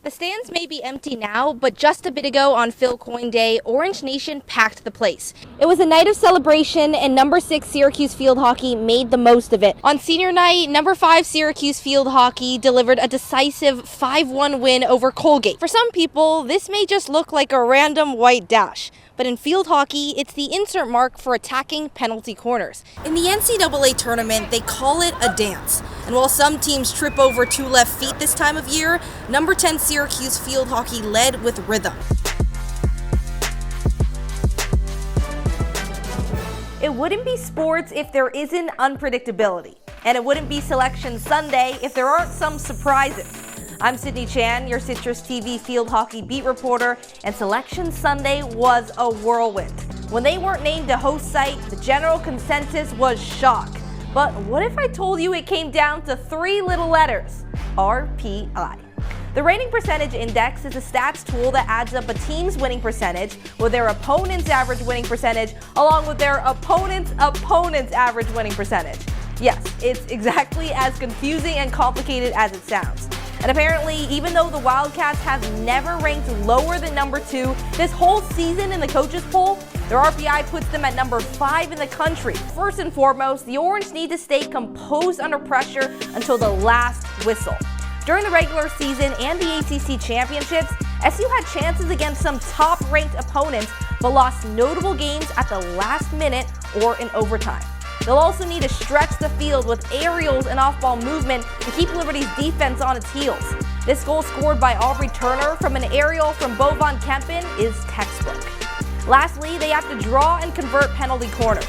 The stands may be empty now, but just a bit ago on Phil Coyne Day, Orange Nation packed the place. It was a night of celebration, and number 6 Syracuse field hockey made the most of it. On senior night, number 5 Syracuse field hockey delivered a decisive 5-1 win over Colgate. For some people, this may just look like a random white dash, but in field hockey, it's the insert mark for attacking penalty corners. In the NCAA tournament, they call it a dance. And while some teams trip over 2 left feet this time of year, number 10 Syracuse field hockey led with rhythm. It wouldn't be sports if there isn't unpredictability. And it wouldn't be Selection Sunday if there aren't some surprises. I'm Sydney Chan, your CitrusTV field hockey beat reporter, and Selection Sunday was a whirlwind. When they weren't named a host site, the general consensus was shock. But what if I told you it came down to 3 little letters? RPI. The rating percentage index is a stats tool that adds up a team's winning percentage with their opponent's average winning percentage along with their opponent's average winning percentage. Yes, it's exactly as confusing and complicated as it sounds. And apparently, even though the Wildcats have never ranked lower than number 2 this whole season in the coaches poll, their RPI puts them at number 5 in the country. First and foremost, the Orange need to stay composed under pressure until the last whistle. During the regular season and the ACC championships, SU had chances against some top-ranked opponents, but lost notable games at the last minute or in overtime. They'll also need to stretch the field with aerials and off-ball movement to keep Liberty's defense on its heels. This goal scored by Aubrey Turner from an aerial from Bo Van Kempen is textbook. Lastly, they have to draw and convert penalty corners.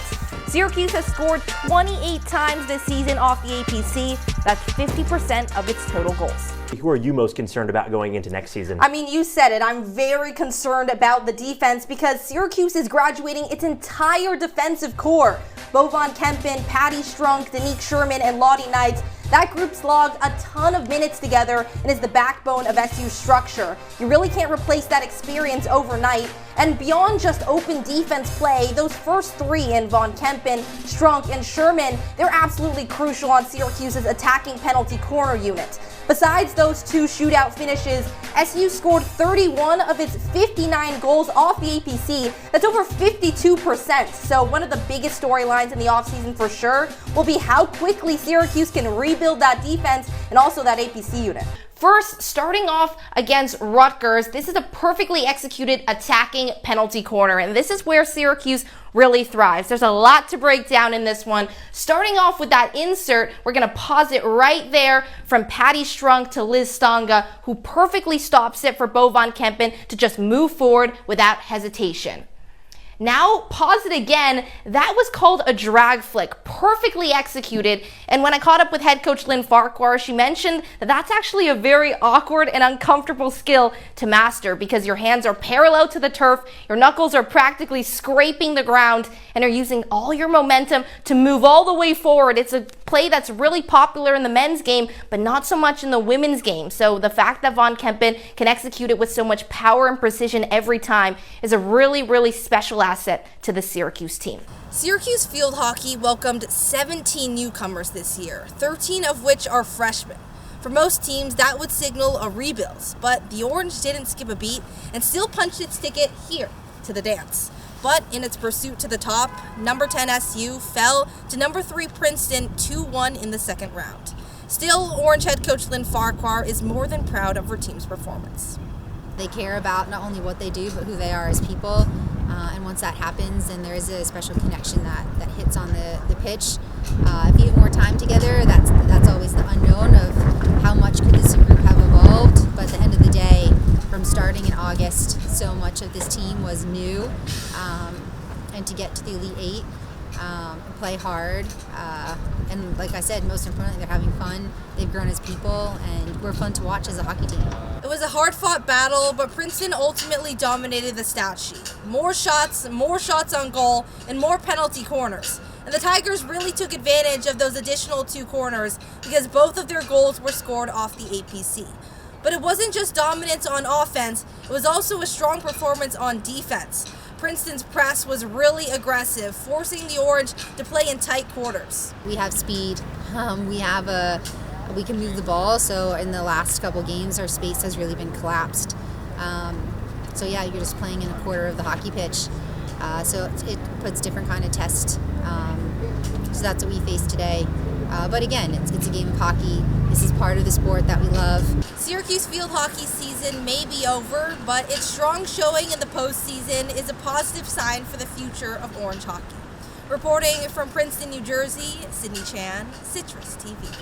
Syracuse has scored 28 times this season off the APC. That's 50% of its total goals. Who are you most concerned about going into next season? I mean, you said it. I'm very concerned about the defense because Syracuse is graduating its entire defensive core. Bo Van Kempen, Patty Strunk, Danique Sherman, and Lottie Knights. That group's logged a ton of minutes together and is the backbone of SU's structure. You really can't replace that experience overnight. And beyond just open defense play, those first 3 in Von Kempen, Strunk, and Sherman, they're absolutely crucial on Syracuse's attacking penalty corner unit. Besides those 2 shootout finishes, SU scored 31 of its 59 goals off the APC. That's over 52%. So one of the biggest storylines in the offseason for sure will be how quickly Syracuse can rebuild that defense and also that APC unit. First, starting off against Rutgers, this is a perfectly executed attacking penalty corner, and this is where Syracuse really thrives. There's a lot to break down in this one. Starting off with that insert, we're going to pause it right there from Patty Strunk to Liz Stonga, who perfectly stops it for Bo Van Kempen to just move forward without hesitation. Now, pause it again. That was called a drag flick, perfectly executed. And when I caught up with head coach Lynn Farquhar, she mentioned that that's actually a very awkward and uncomfortable skill to master because your hands are parallel to the turf, your knuckles are practically scraping the ground, and are using all your momentum to move all the way forward. It's a play that's really popular in the men's game, but not so much in the women's game. So the fact that Von Kempen can execute it with so much power and precision every time is a really, really special asset to the Syracuse team. Syracuse field hockey welcomed 17 newcomers this year, 13 of which are freshmen. For most teams, that would signal a rebuild, but the Orange didn't skip a beat and still punched its ticket here to the dance. But in its pursuit to the top, number 10 SU fell to number 3 Princeton 2-1 in the second round. Still, Orange head coach Lynn Farquhar is more than proud of her team's performance. They care about not only what they do, but who they are as people. And once that happens, then there is a special connection that hits on the pitch. If you have more time together, that's always the unknown of how much could this group have evolved. But at the end of the day, from starting in August, so much of this team was new. And to get to the Elite 8, play hard, and like I said, most importantly, they're having fun. They've grown as people, and we're fun to watch as a hockey team. It was a hard-fought battle, but Princeton ultimately dominated the stat sheet. More shots on goal, and more penalty corners. And the Tigers really took advantage of those additional 2 corners because both of their goals were scored off the APC. But it wasn't just dominance on offense, it was also a strong performance on defense. Princeton's press was really aggressive, forcing the Orange to play in tight quarters. We have speed. We have a we can move the ball. So in the last couple games, our space has really been collapsed. So yeah, you're just playing in a quarter of the hockey pitch. So it puts different kind of test. So that's what we faced today. But again, it's a game of hockey. This is part of the sport that we love. Syracuse field hockey season may be over, but its strong showing in the postseason is a positive sign for the future of Orange hockey. Reporting from Princeton, New Jersey, Sydney Chan, Citrus TV.